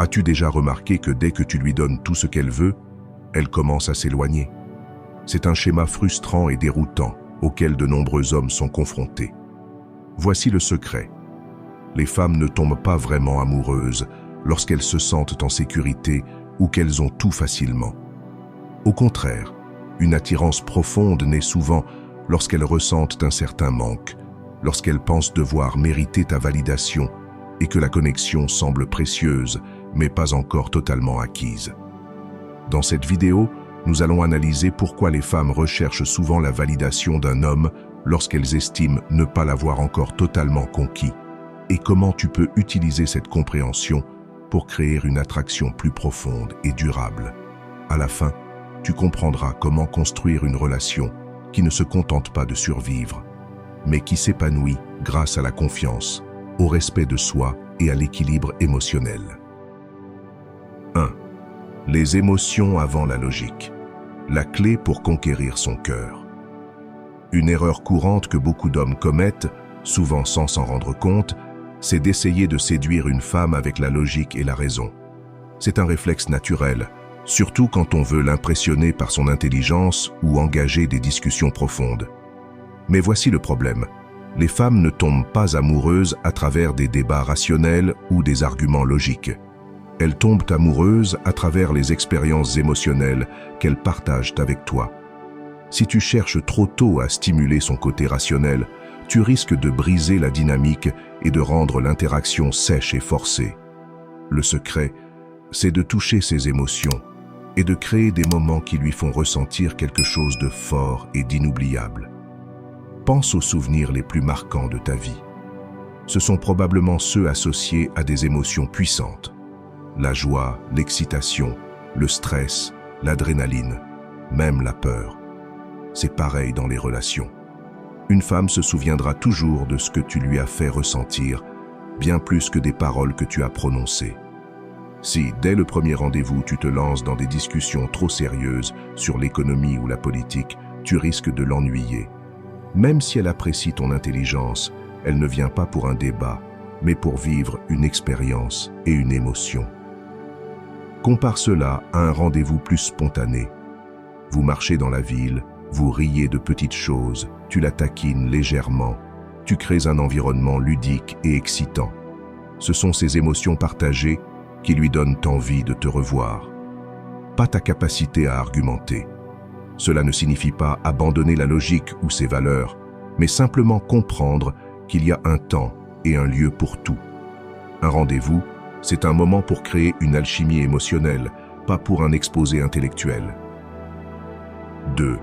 As-tu déjà remarqué que dès que tu lui donnes tout ce qu'elle veut, elle commence à s'éloigner? C'est un schéma frustrant et déroutant auquel de nombreux hommes sont confrontés. Voici le secret. Les femmes ne tombent pas vraiment amoureuses lorsqu'elles se sentent en sécurité ou qu'elles ont tout facilement. Au contraire, une attirance profonde naît souvent lorsqu'elles ressentent un certain manque, lorsqu'elles pensent devoir mériter ta validation et que la connexion semble précieuse, mais pas encore totalement acquise. Dans cette vidéo, nous allons analyser pourquoi les femmes recherchent souvent la validation d'un homme lorsqu'elles estiment ne pas l'avoir encore totalement conquis, et comment tu peux utiliser cette compréhension pour créer une attraction plus profonde et durable. À la fin, tu comprendras comment construire une relation qui ne se contente pas de survivre, mais qui s'épanouit grâce à la confiance, au respect de soi et à l'équilibre émotionnel. 1. Les émotions avant la logique. La clé pour conquérir son cœur. Une erreur courante que beaucoup d'hommes commettent, souvent sans s'en rendre compte, c'est d'essayer de séduire une femme avec la logique et la raison. C'est un réflexe naturel, surtout quand on veut l'impressionner par son intelligence ou engager des discussions profondes. Mais voici le problème. Les femmes ne tombent pas amoureuses à travers des débats rationnels ou des arguments logiques. Elles tombent amoureuses à travers les expériences émotionnelles qu'elles partagent avec toi. Si tu cherches trop tôt à stimuler son côté rationnel, tu risques de briser la dynamique et de rendre l'interaction sèche et forcée. Le secret, c'est de toucher ses émotions et de créer des moments qui lui font ressentir quelque chose de fort et d'inoubliable. Pense aux souvenirs les plus marquants de ta vie. Ce sont probablement ceux associés à des émotions puissantes. La joie, l'excitation, le stress, l'adrénaline, même la peur. C'est pareil dans les relations. Une femme se souviendra toujours de ce que tu lui as fait ressentir, bien plus que des paroles que tu as prononcées. Si, dès le premier rendez-vous, tu te lances dans des discussions trop sérieuses sur l'économie ou la politique, tu risques de l'ennuyer. Même si elle apprécie ton intelligence, elle ne vient pas pour un débat, mais pour vivre une expérience et une émotion. Compare cela à un rendez-vous plus spontané. Vous marchez dans la ville, vous riez de petites choses, tu la taquines légèrement, tu crées un environnement ludique et excitant. Ce sont ces émotions partagées qui lui donnent envie de te revoir. Pas ta capacité à argumenter. Cela ne signifie pas abandonner la logique ou ses valeurs, mais simplement comprendre qu'il y a un temps et un lieu pour tout. Un rendez-vous, c'est un moment pour créer une alchimie émotionnelle, pas pour un exposé intellectuel. 2.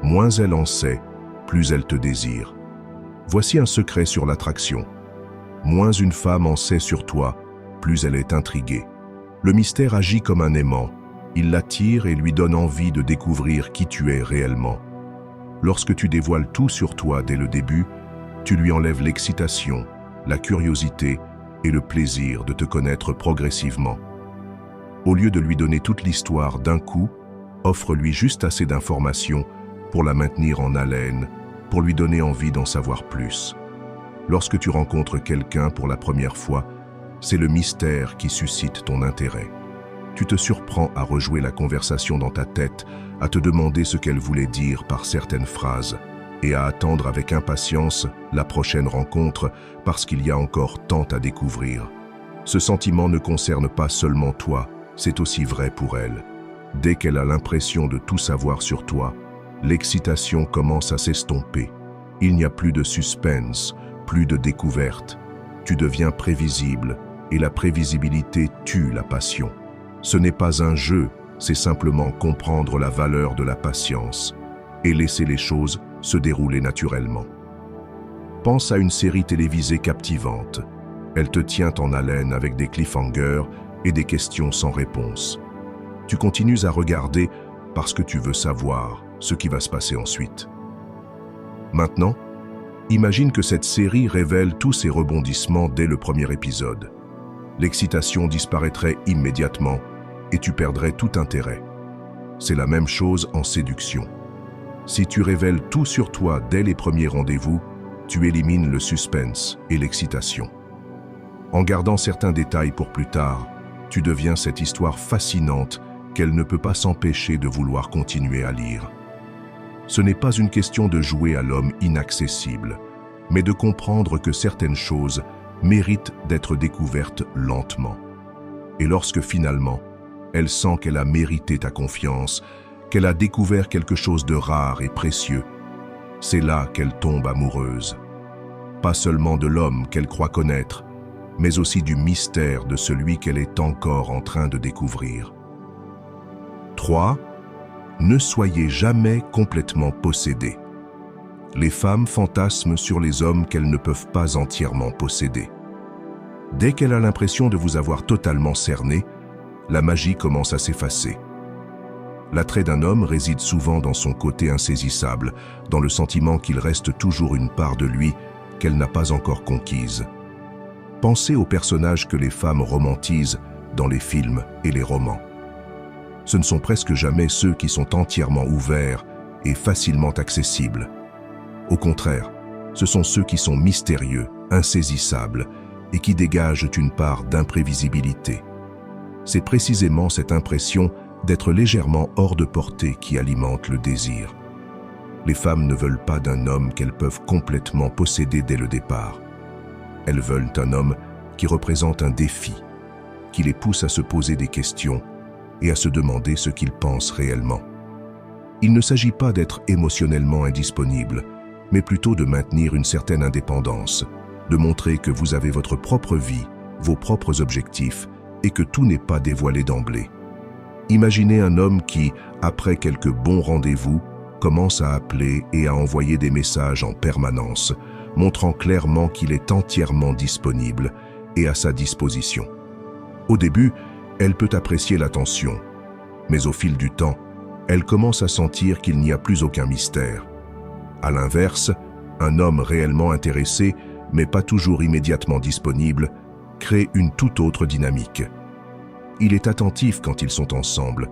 Moins elle en sait, plus elle te désire. Voici un secret sur l'attraction. Moins une femme en sait sur toi, plus elle est intriguée. Le mystère agit comme un aimant. Il l'attire et lui donne envie de découvrir qui tu es réellement. Lorsque tu dévoiles tout sur toi dès le début, tu lui enlèves l'excitation, la curiosité et le plaisir de te connaître progressivement. Au lieu de lui donner toute l'histoire d'un coup, offre-lui juste assez d'informations pour la maintenir en haleine, pour lui donner envie d'en savoir plus. Lorsque tu rencontres quelqu'un pour la première fois, c'est le mystère qui suscite ton intérêt. Tu te surprends à rejouer la conversation dans ta tête, à te demander ce qu'elle voulait dire par certaines phrases, et à attendre avec impatience la prochaine rencontre parce qu'il y a encore tant à découvrir. Ce sentiment ne concerne pas seulement toi, c'est aussi vrai pour elle. Dès qu'elle a l'impression de tout savoir sur toi, l'excitation commence à s'estomper. Il n'y a plus de suspense, plus de découverte. Tu deviens prévisible, et la prévisibilité tue la passion. Ce n'est pas un jeu, c'est simplement comprendre la valeur de la patience et laisser les choses se dérouler naturellement. Pense à une série télévisée captivante. Elle te tient en haleine avec des cliffhangers et des questions sans réponse. Tu continues à regarder parce que tu veux savoir ce qui va se passer ensuite. Maintenant, imagine que cette série révèle tous ses rebondissements dès le premier épisode. L'excitation disparaîtrait immédiatement et tu perdrais tout intérêt. C'est la même chose en séduction. Si tu révèles tout sur toi dès les premiers rendez-vous, tu élimines le suspense et l'excitation. En gardant certains détails pour plus tard, tu deviens cette histoire fascinante qu'elle ne peut pas s'empêcher de vouloir continuer à lire. Ce n'est pas une question de jouer à l'homme inaccessible, mais de comprendre que certaines choses méritent d'être découvertes lentement. Et lorsque finalement, elle sent qu'elle a mérité ta confiance, qu'elle a découvert quelque chose de rare et précieux, c'est là qu'elle tombe amoureuse. Pas seulement de l'homme qu'elle croit connaître, mais aussi du mystère de celui qu'elle est encore en train de découvrir. 3. Ne soyez jamais complètement possédés. Les femmes fantasment sur les hommes qu'elles ne peuvent pas entièrement posséder. Dès qu'elle a l'impression de vous avoir totalement cerné, la magie commence à s'effacer. L'attrait d'un homme réside souvent dans son côté insaisissable, dans le sentiment qu'il reste toujours une part de lui qu'elle n'a pas encore conquise. Pensez aux personnages que les femmes romantisent dans les films et les romans. Ce ne sont presque jamais ceux qui sont entièrement ouverts et facilement accessibles. Au contraire, ce sont ceux qui sont mystérieux, insaisissables et qui dégagent une part d'imprévisibilité. C'est précisément cette impression d'être légèrement hors de portée qui alimente le désir. Les femmes ne veulent pas d'un homme qu'elles peuvent complètement posséder dès le départ. Elles veulent un homme qui représente un défi, qui les pousse à se poser des questions et à se demander ce qu'ils pensent réellement. Il ne s'agit pas d'être émotionnellement indisponible, mais plutôt de maintenir une certaine indépendance, de montrer que vous avez votre propre vie, vos propres objectifs et que tout n'est pas dévoilé d'emblée. Imaginez un homme qui, après quelques bons rendez-vous, commence à appeler et à envoyer des messages en permanence, montrant clairement qu'il est entièrement disponible et à sa disposition. Au début, elle peut apprécier l'attention, mais au fil du temps, elle commence à sentir qu'il n'y a plus aucun mystère. À l'inverse, un homme réellement intéressé, mais pas toujours immédiatement disponible, crée une toute autre dynamique. Il est attentif quand ils sont ensemble,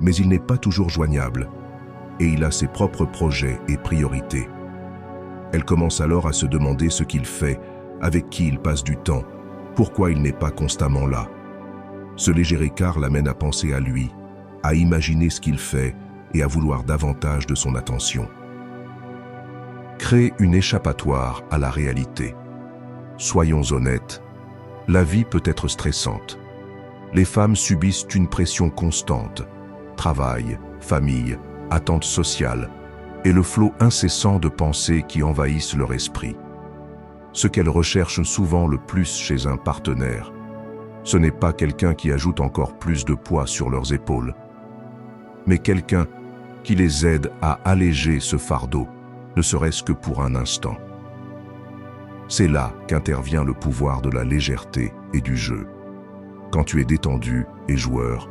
mais il n'est pas toujours joignable, et il a ses propres projets et priorités. Elle commence alors à se demander ce qu'il fait, avec qui il passe du temps, pourquoi il n'est pas constamment là. Ce léger écart l'amène à penser à lui, à imaginer ce qu'il fait et à vouloir davantage de son attention. Créer une échappatoire à la réalité. Soyons honnêtes, la vie peut être stressante. Les femmes subissent une pression constante, travail, famille, attentes sociales et le flot incessant de pensées qui envahissent leur esprit. Ce qu'elles recherchent souvent le plus chez un partenaire, ce n'est pas quelqu'un qui ajoute encore plus de poids sur leurs épaules, mais quelqu'un qui les aide à alléger ce fardeau, ne serait-ce que pour un instant. C'est là qu'intervient le pouvoir de la légèreté et du jeu. Quand tu es détendu et joueur,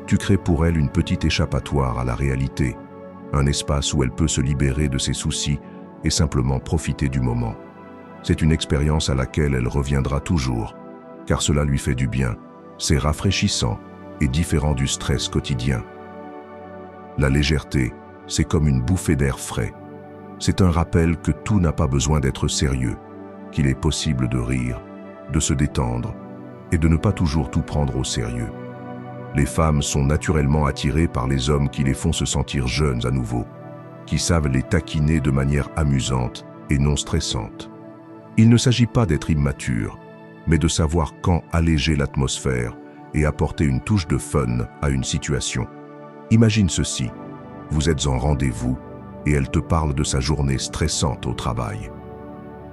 tu crées pour elle une petite échappatoire à la réalité, un espace où elle peut se libérer de ses soucis et simplement profiter du moment. C'est une expérience à laquelle elle reviendra toujours, car cela lui fait du bien, c'est rafraîchissant et différent du stress quotidien. La légèreté, c'est comme une bouffée d'air frais. C'est un rappel que tout n'a pas besoin d'être sérieux, qu'il est possible de rire, de se détendre et de ne pas toujours tout prendre au sérieux. Les femmes sont naturellement attirées par les hommes qui les font se sentir jeunes à nouveau, qui savent les taquiner de manière amusante et non stressante. Il ne s'agit pas d'être immature, mais de savoir quand alléger l'atmosphère et apporter une touche de fun à une situation. Imagine ceci, vous êtes en rendez-vous et elle te parle de sa journée stressante au travail.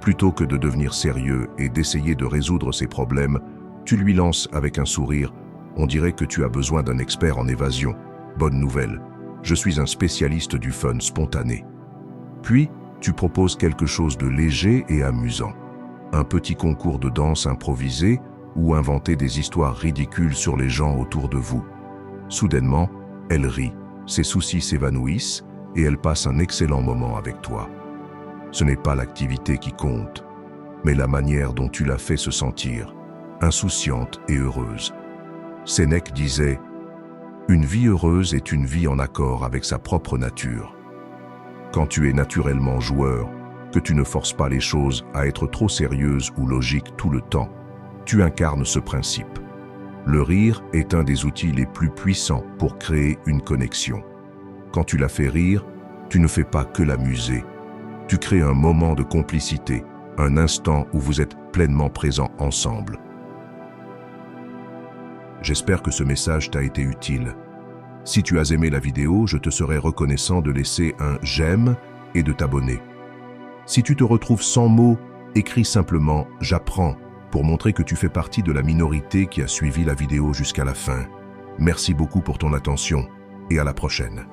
Plutôt que de devenir sérieux et d'essayer de résoudre ses problèmes, tu lui lances avec un sourire « On dirait que tu as besoin d'un expert en évasion. Bonne nouvelle, je suis un spécialiste du fun spontané. » Puis, tu proposes quelque chose de léger et amusant. Un petit concours de danse improvisé ou inventer des histoires ridicules sur les gens autour de vous. Soudainement, elle rit, ses soucis s'évanouissent et elle passe un excellent moment avec toi. Ce n'est pas l'activité qui compte, mais la manière dont tu la fais se sentir, insouciante et heureuse. Sénèque disait « Une vie heureuse est une vie en accord avec sa propre nature. » Quand tu es naturellement joueur, que tu ne forces pas les choses à être trop sérieuses ou logiques tout le temps, tu incarnes ce principe. Le rire est un des outils les plus puissants pour créer une connexion. Quand tu la fais rire, tu ne fais pas que l'amuser. Tu crées un moment de complicité, un instant où vous êtes pleinement présents ensemble. J'espère que ce message t'a été utile. Si tu as aimé la vidéo, je te serais reconnaissant de laisser un j'aime et de t'abonner. Si tu te retrouves sans mots, écris simplement « J'apprends » pour montrer que tu fais partie de la minorité qui a suivi la vidéo jusqu'à la fin. Merci beaucoup pour ton attention et à la prochaine.